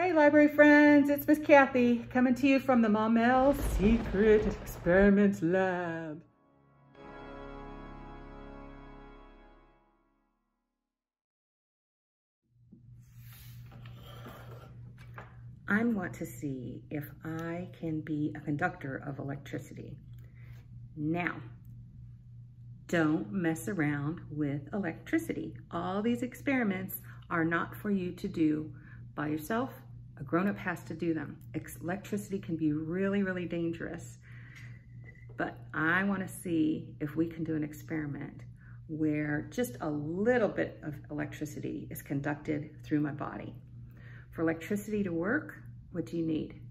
Hey library friends, it's Miss Kathy coming to you from the Maumelle Secret Experiment Lab. I want to see if I can be a conductor of electricity. Now, don't mess around with electricity. All these experiments are not for you to do by yourself. A grown-up has to do them. Electricity can be really, really dangerous. But I want to see if we can do an experiment where just a little bit of electricity is conducted through my body. For electricity to work, what do you need?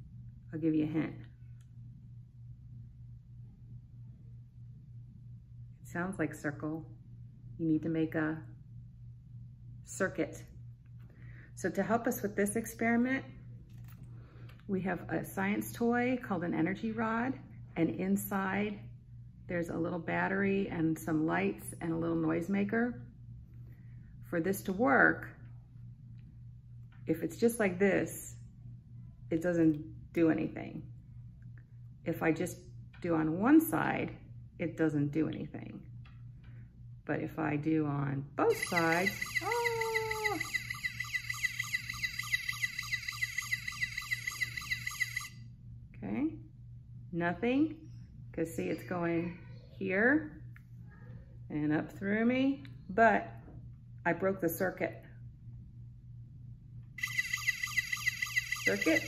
I'll give you a hint. It sounds like circle. You need to make a circuit. So to help us with this experiment, we have a science toy called an energy rod, and inside there's a little battery and some lights and a little noisemaker. For this to work, if it's just like this, it doesn't do anything. If I just do on one side, it doesn't do anything. But if I do on both sides, oh! Okay, nothing, because see, it's going here and up through me, but I broke the circuit. Circuit,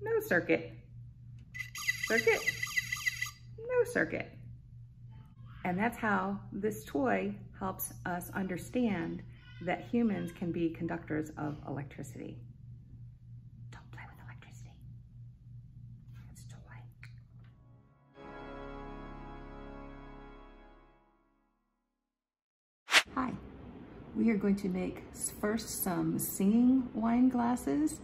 no circuit. Circuit, no circuit. And that's how this toy helps us understand that humans can be conductors of electricity. Don't play with electricity. It's a toy. Hi, we are going to make first some singing wine glasses.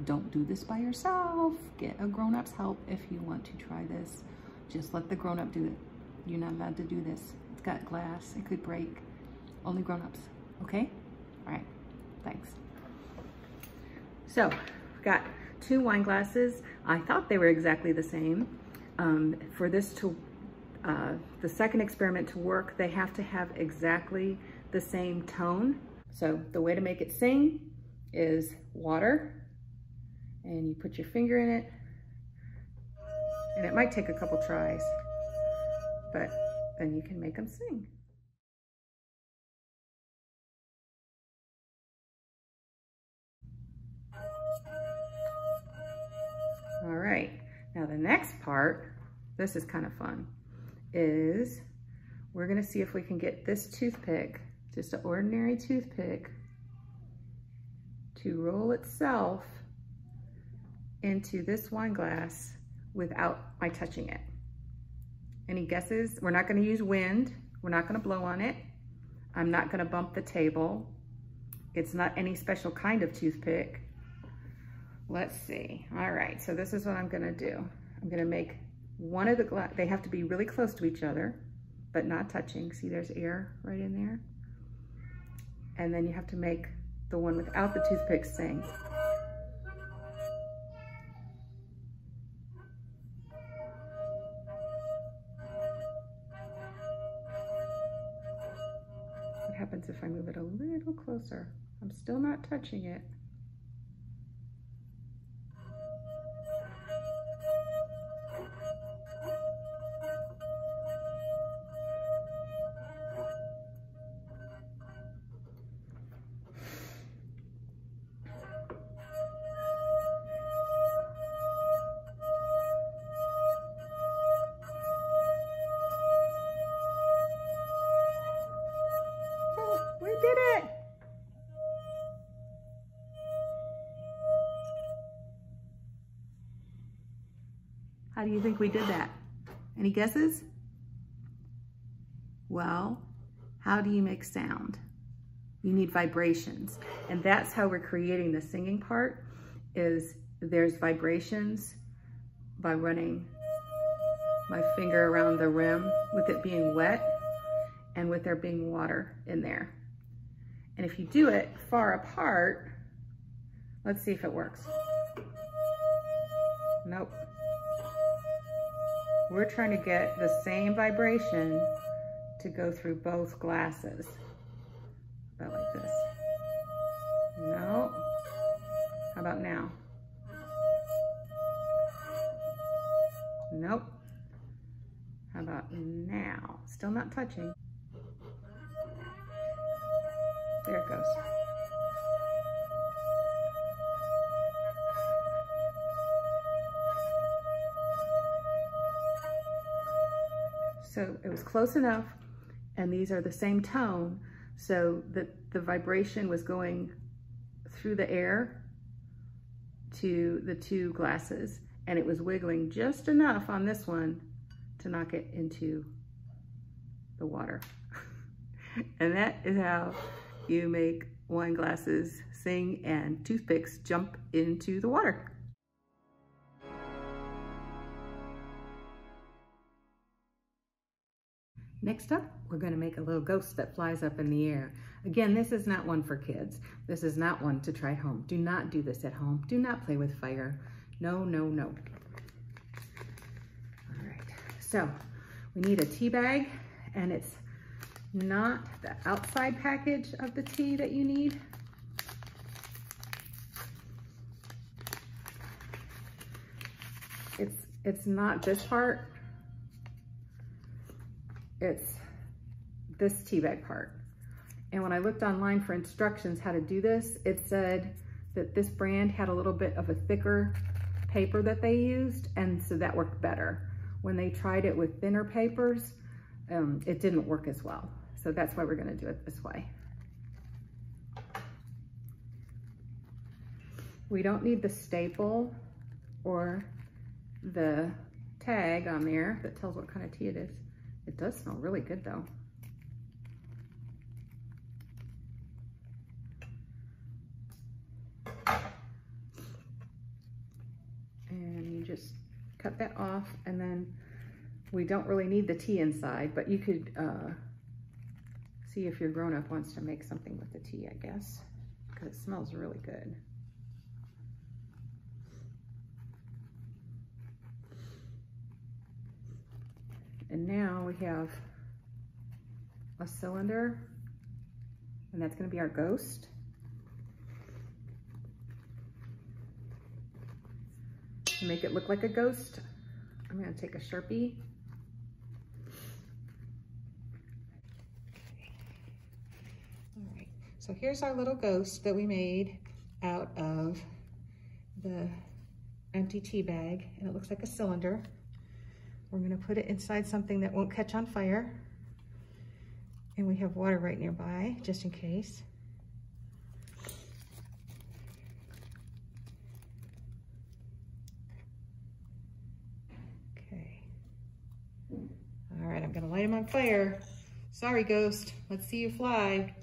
Don't do this by yourself. Get a grown-up's help if you want to try this. Just let the grown-up do it. You're not allowed to do this. It's got glass, it could break. Only grown-ups, okay? All right, thanks. So, we've got 2 wine glasses. I thought they were exactly the same. For this to, the second experiment to work, they have to have exactly the same tone. So the way to make it sing is water, and you put your finger in it, and it might take a couple tries, but then you can make them sing. All right, now the next part, this is kind of fun, is we're gonna see if we can get this toothpick, just an ordinary toothpick, to roll itself into this wine glass without my touching it. Any guesses? We're not gonna use wind. We're not gonna blow on it. I'm not gonna bump the table. It's not any special kind of toothpick. Let's see. All right, so this is what I'm gonna do. I'm gonna make one of the glass, they have to be really close to each other, but not touching. See, there's air right in there. And then you have to make the one without the toothpick sing. What happens if I move it a little closer? I'm still not touching it. We did it! How do you think we did that? Any guesses? Well, how do you make sound? You need vibrations. And that's how we're creating the singing part, is there's vibrations by running my finger around the rim with it being wet and with there being water in there. And if you do it far apart, let's see if it works. Nope. We're trying to get the same vibration to go through both glasses. About like this. No. How about now? Nope. How about now? Still not touching. There it goes. So it was close enough, and these are the same tone, so that the vibration was going through the air to the two glasses, and it was wiggling just enough on this one to knock it into the water. And that is how you make wine glasses sing and toothpicks jump into the water. Next up, we're going to make a little ghost that flies up in the air. Again, this is not one for kids. This is not one to try home. Do not do this at home. Do not play with fire. No, no, no. All right, so we need a tea bag, and it's not the outside package of the tea that you need. It's not this part. It's this tea bag part. And when I looked online for instructions how to do this, it said that this brand had a little bit of a thicker paper that they used, and so that worked better. When they tried it with thinner papers, it didn't work as well. So that's why we're gonna do it this way. We don't need the staple or the tag on there that tells what kind of tea it is. It does smell really good though. And you just cut that off, and then we don't really need the tea inside, but you could see if your grown-up wants to make something with the tea, I guess, because it smells really good. And now we have a cylinder, and that's going to be our ghost. To make it look like a ghost, I'm going to take a Sharpie. All right, so here's our little ghost that we made out of the empty tea bag, and it looks like a cylinder. We're gonna put it inside something that won't catch on fire. And we have water right nearby, just in case. Okay. All right, I'm gonna light him on fire. Sorry, ghost, let's see you fly.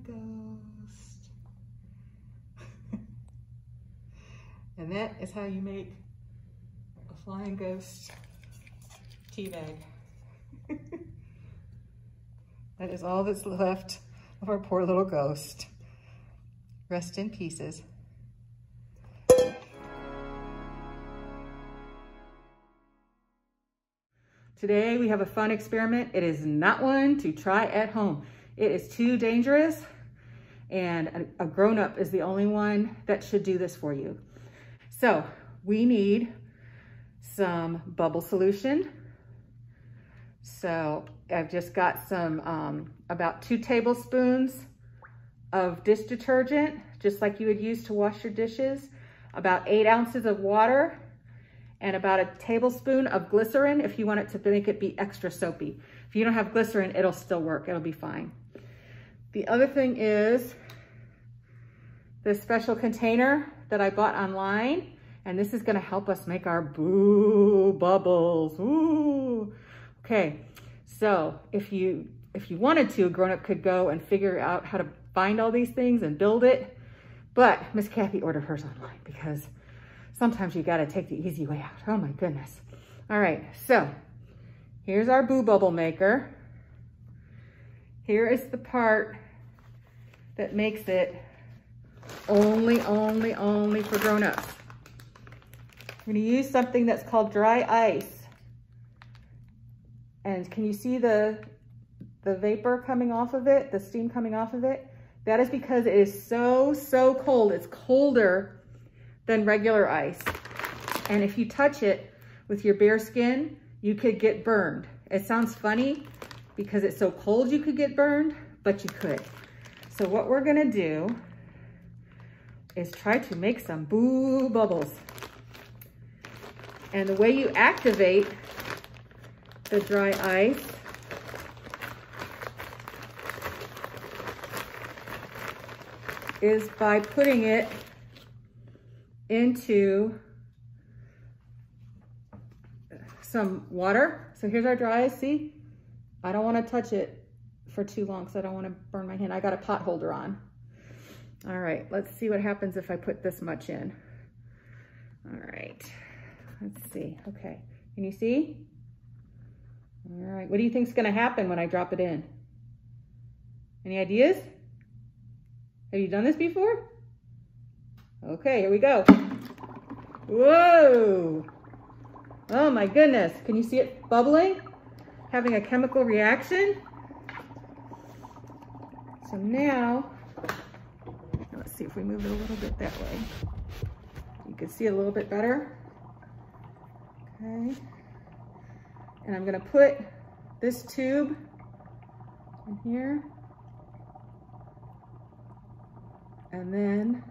Ghost. And that is how you make a flying ghost tea bag. That is all that's left of our poor little ghost. Rest in pieces. Today we have a fun experiment. It is not one to try at home. It is too dangerous, and a grown-up is the only one that should do this for you. So we need some bubble solution. So I've just got some, about 2 tablespoons of dish detergent, just like you would use to wash your dishes, about 8 ounces of water, and about a tablespoon of glycerin if you want it to make it be extra soapy. If you don't have glycerin, it'll still work, it'll be fine. The other thing is this special container that I bought online, and this is gonna help us make our boo bubbles. Ooh. Okay, so if you wanted to, a grown-up could go and figure out how to find all these things and build it, but Miss Kathy ordered hers online because sometimes you gotta take the easy way out. Oh my goodness. All right, so Here's our boo bubble maker. Here is the part that makes it only for grown-ups. I'm gonna use something that's called dry ice. And can you see the vapor coming off of it, the steam coming off of it? That is because it is so cold. It's colder than regular ice. And if you touch it with your bare skin, you could get burned. It sounds funny because it's so cold you could get burned, but you could. So what we're gonna do is try to make some boo bubbles. And the way you activate the dry ice is by putting it into some water. So here's our dry ice, see? I don't want to touch it for too long because I don't want to burn my hand. I got a pot holder on. All right, let's see what happens if I put this much in. All right, let's see. Okay, can you see? All right, what do you think is going to happen when I drop it in? Any ideas? Have you done this before? Okay, here we go. Whoa! Oh my goodness, can you see it bubbling? Having a chemical reaction? So now, let's see if we move it a little bit that way. You can see it a little bit better. Okay. And I'm gonna put this tube in here. And then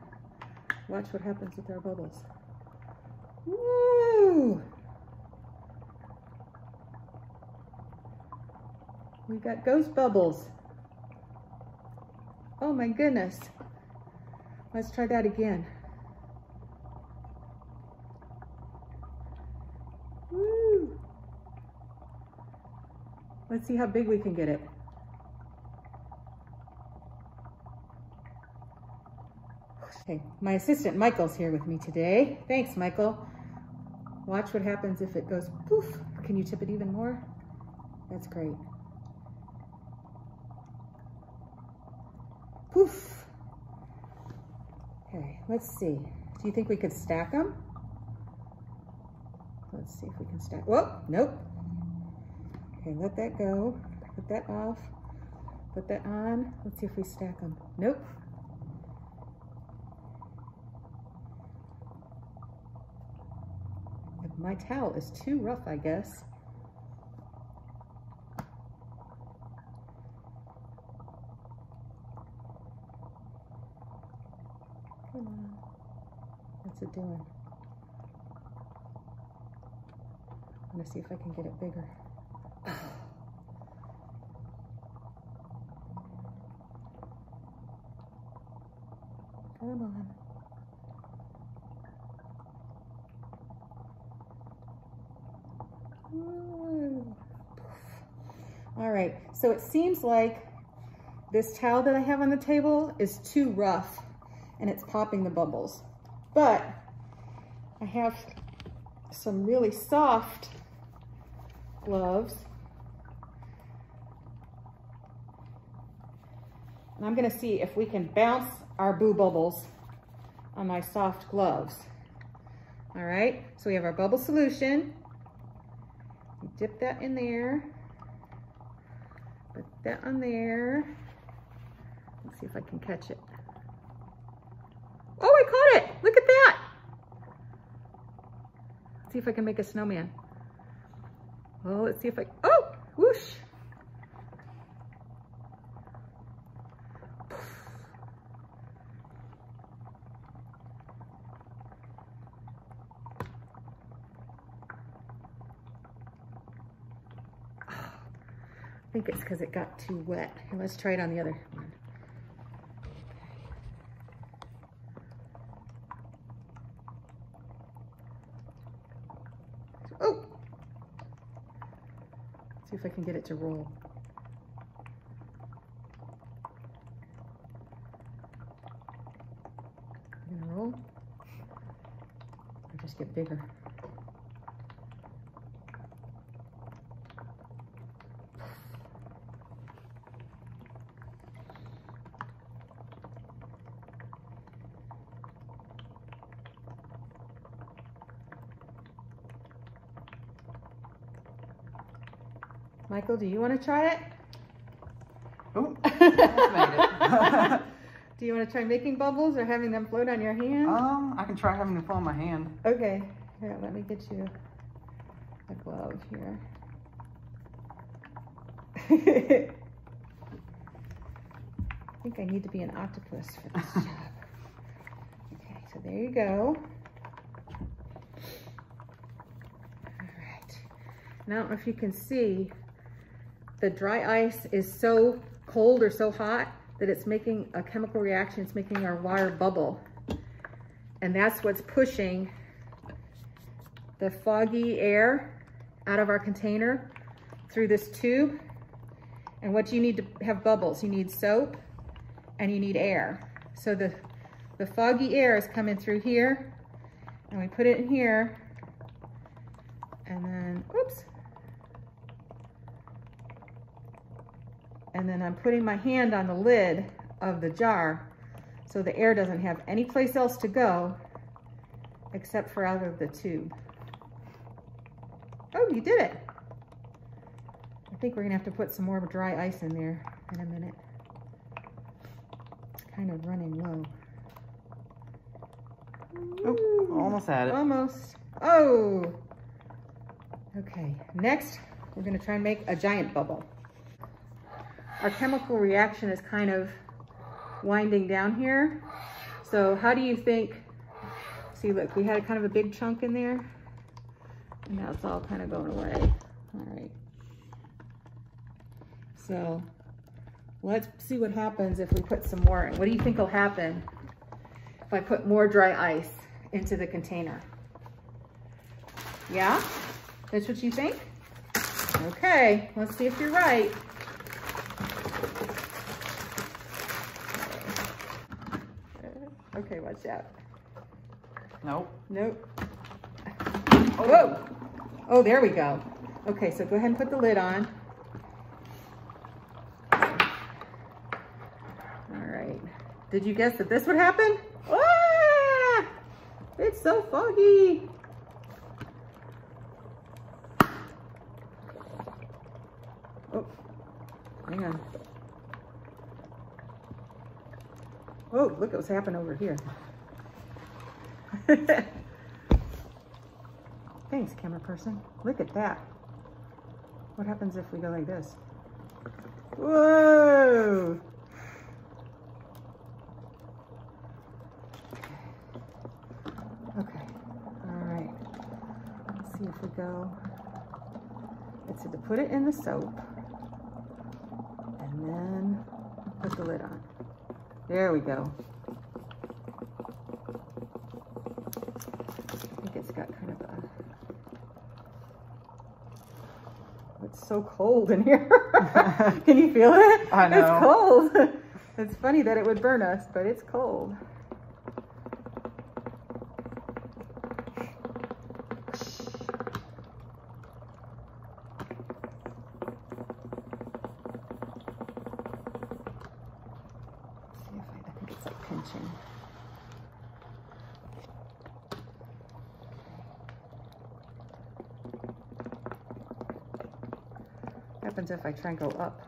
watch what happens with our bubbles. Woo! We got ghost bubbles. Oh my goodness. Let's try that again. Woo! Let's see how big we can get it. Okay, my assistant Michael's here with me today. Thanks, Michael. Watch what happens if it goes poof. Can you tip it even more? That's great. Poof. Okay, let's see. Do you think we could stack them? Let's see if we can stack. Whoa, nope. Okay, let that go. Put that off. Put that on. Let's see if we stack them. Nope. My towel is too rough, I guess. Come on. What's it doing? I'm gonna see if I can get it bigger. Come on. All right, so it seems like this towel that I have on the table is too rough and it's popping the bubbles. But I have some really soft gloves. And I'm gonna see if we can bounce our boo bubbles on my soft gloves. All right, so we have our bubble solution. You dip that in there. Put that on there. Let's see if I can catch it. Oh, I caught it! Look at that! Let's see if I can make a snowman. Oh, let's see if I, oh, whoosh! I think it's because it got too wet. Here, let's try it on the other one. Oh! Let's see if I can get it to roll. You gonna roll? Or just get bigger? Michael, do you want to try it? Oh, I made it. Do you want to try making bubbles or having them float on your hand? I can try having them float on my hand. Okay. Here, let me get you a glove here. I think I need to be an octopus for this job. Okay, so there you go. All right. And I don't know if you can see, the dry ice is so cold or so hot that it's making a chemical reaction. It's making our water bubble. And that's what's pushing the foggy air out of our container through this tube. And what you need to have bubbles, you need soap and you need air. So the foggy air is coming through here, and we put it in here, and then, oops. And then I'm putting my hand on the lid of the jar so the air doesn't have any place else to go except for out of the tube. Oh, you did it. I think we're gonna have to put some more dry ice in there in a minute. It's kind of running low. Oh, almost had it. Almost. Oh. Okay, next we're gonna try and make a giant bubble. Our chemical reaction is kind of winding down here. So how do you think, see, look, we had kind of a big chunk in there, and now it's all kind of going away. All right. So let's see what happens if we put some more in. What do you think will happen if I put more dry ice into the container? Yeah? That's what you think? Okay, let's see if you're right. Okay, watch out. Nope. Nope. Whoa! Oh, there we go. Okay, so go ahead and put the lid on. Did you guess that this would happen? Ah! It's so foggy. Oh, hang on. Oh, look at what's happened over here. Thanks, camera person. Look at that. What happens if we go like this? Whoa! Okay, all right, let's see if we go. It said to put it in the soap and then put the lid on. There we go. I think it's got kind of a, it's so cold in here. Can you feel it? I know. It's cold. It's funny that it would burn us, but it's cold. Pinching. What happens if I try and go up?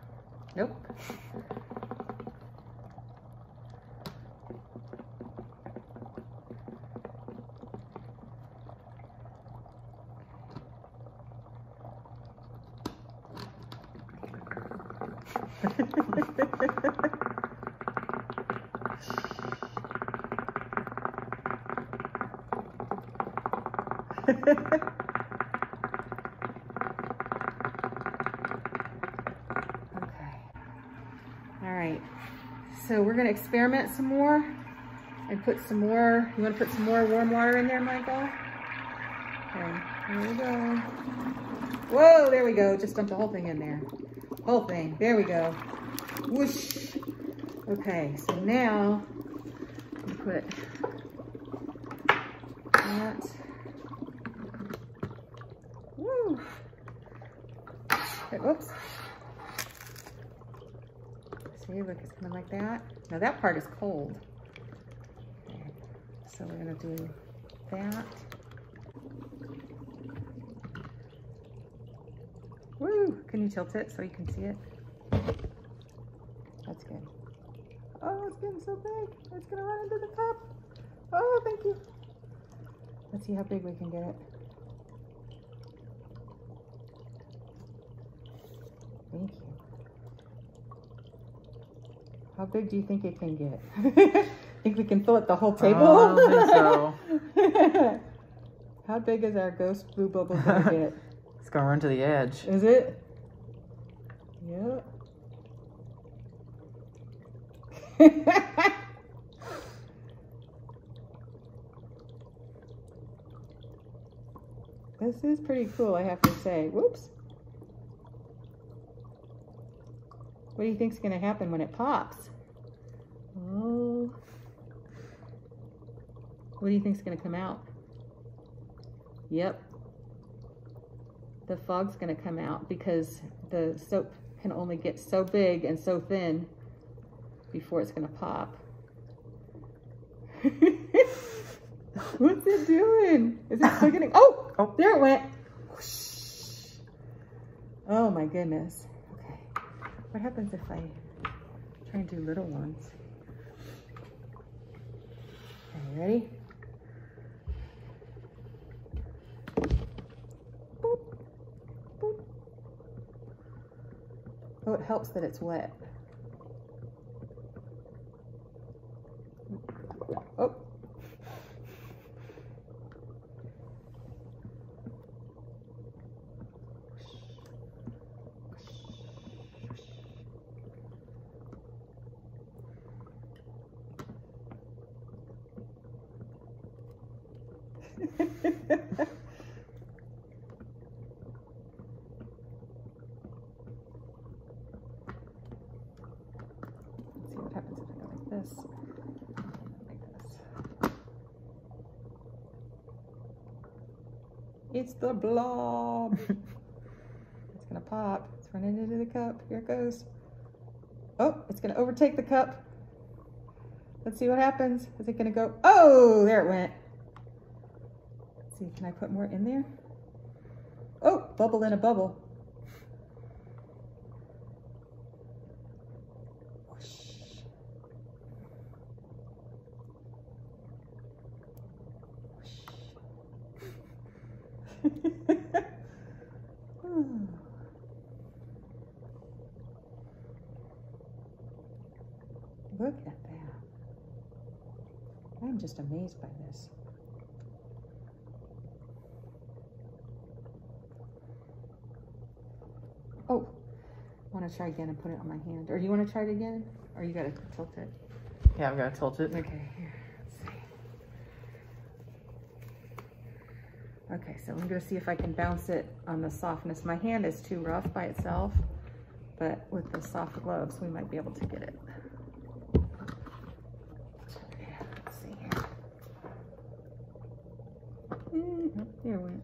Nope. Okay. All right. So we're going to experiment some more and put some more. You want to put some more warm water in there, Michael? Okay. Here we go. Whoa, there we go. Just dumped the whole thing in there. Whole thing. There we go. Whoosh. Okay. So now we put that. Woo. Okay, oops. See, look, it's coming like that. Now that part is cold. Okay. So we're gonna do that. Woo! Can you tilt it so you can see it? That's good. Oh, it's getting so big. It's gonna run into the cup. Oh, thank you. Let's see how big we can get it. Thank you. How big do you think it can get? Think we can fill it the whole table? I don't think so. How big is our ghost blue bubble gonna get? It's gonna run to the edge. Is it? Yep. This is pretty cool, I have to say. Whoops. What do you think's gonna happen when it pops? Oh. What do you think's gonna come out? Yep. The fog's gonna come out because the soap can only get so big and so thin before it's gonna pop. What's it doing? Is it still getting? Oh, oh, there it went. Oh my goodness. Okay. What happens if I try and do little ones? Okay, ready? Boop, boop. Oh, it helps that it's wet. Oh. Let's see what happens if I go like this. It's the blob. It's gonna pop. It's running into the cup. Here it goes. Oh, it's gonna overtake the cup. Let's see what happens. Is it gonna go? Oh, there it went. Let's see, can I put more in there? Oh, bubble in a bubble. Look at that. I'm just amazed by this. Oh, I want to try again and put it on my hand. Or do you want to try it again? Or you got to tilt it? Yeah, I've got to tilt it. Okay, here. Let's see. Okay, so I'm going to see if I can bounce it on the softness. My hand is too rough by itself, but with the soft gloves, we might be able to get it. Yeah, let's see here. Oh, there it went.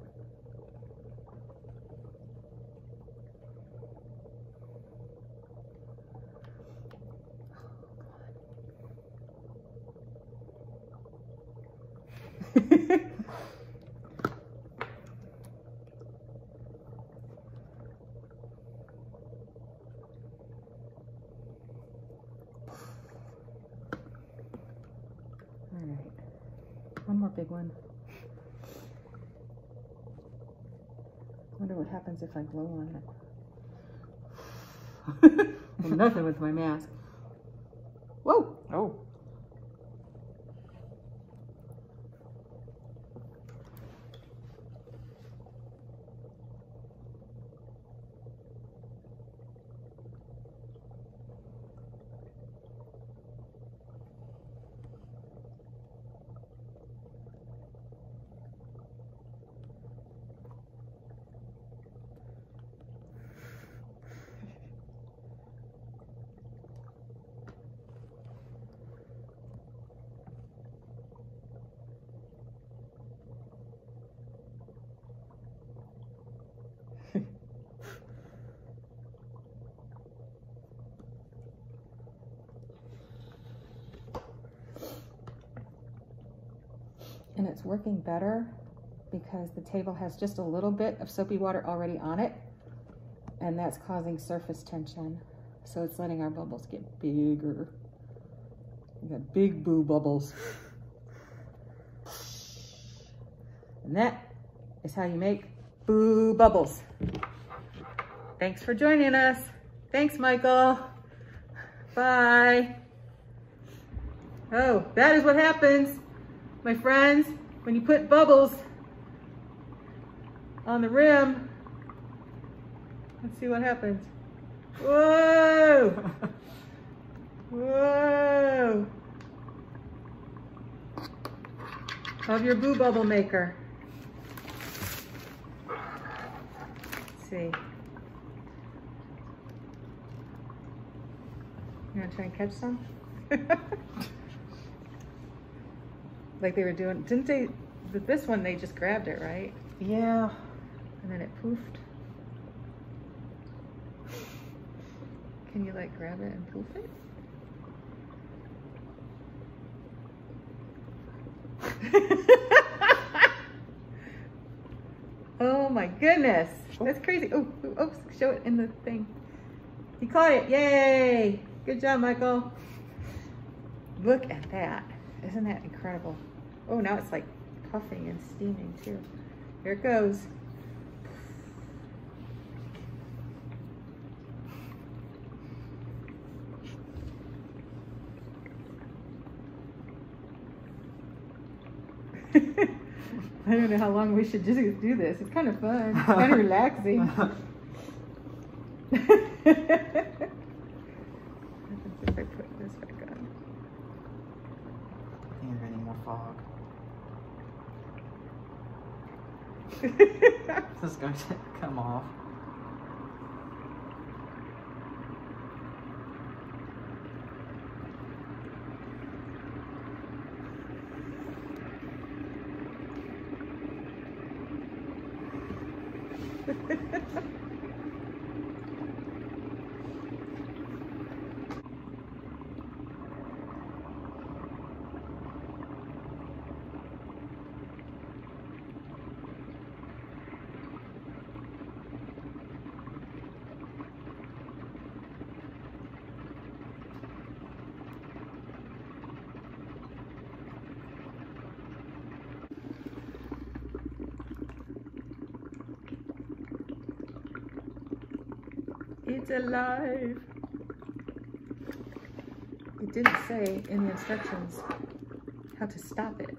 All right, one more big one. Wonder what happens if I blow on it. Well, nothing with my mask. Whoa! Oh. And it's working better because the table has just a little bit of soapy water already on it. and that's causing surface tension. So it's letting our bubbles get bigger. We got big boo bubbles. And that is how you make boo bubbles. Thanks for joining us. Thanks, Michael. Bye. Oh, that is what happens, my friends, when you put bubbles on the rim. Let's see what happens. Whoa! Whoa! Of your boo bubble maker. Let's see. You want to try and catch some? Like they were doing, didn't they, with this one they just grabbed it, right? Yeah. And then it poofed. Can you like grab it and poof it? Oh my goodness, that's crazy. Oh, oops, show it in the thing. You caught it, yay! Good job, Michael. Look at that, isn't that incredible? Oh, now it's like puffing and steaming too. Here it goes. I don't know how long we should just do this. It's kind of fun, kind of relaxing. What happens if I put this back on? I think you're getting more fog. This is going to come off. It's alive. It didn't say in the instructions how to stop it.